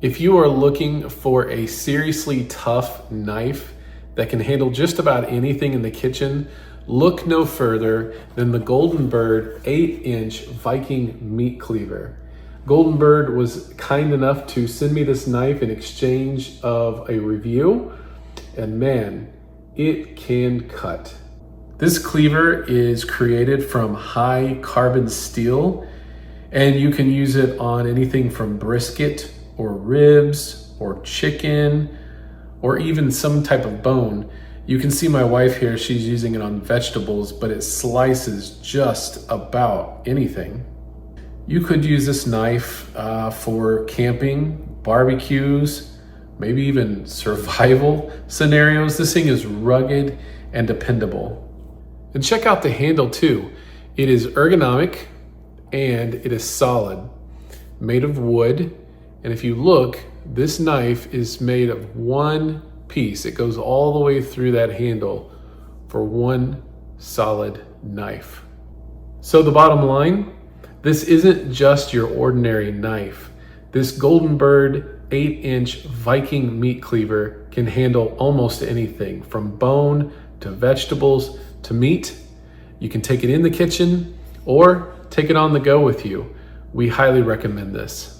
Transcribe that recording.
If you are looking for a seriously tough knife that can handle just about anything in the kitchen, look no further than the Golden Bird 8-inch Viking meat cleaver. Golden Bird was kind enough to send me this knife in exchange of a review, and man, it can cut. This cleaver is created from high carbon steel, and you can use it on anything from brisket or ribs or chicken or even some type of bone. You can see my wife here, she's using it on vegetables, but it slices just about anything. You could use this knife for camping, barbecues, maybe even survival scenarios. This thing is rugged and dependable. And check out the handle too. It is ergonomic and it is solid, made of wood. And if you look, this knife is made of one piece. It goes all the way through that handle for one solid knife. So the bottom line, this isn't just your ordinary knife. This Golden Bird 8-inch Viking meat cleaver can handle almost anything from bone to vegetables to meat. You can take it in the kitchen or take it on the go with you. We highly recommend this.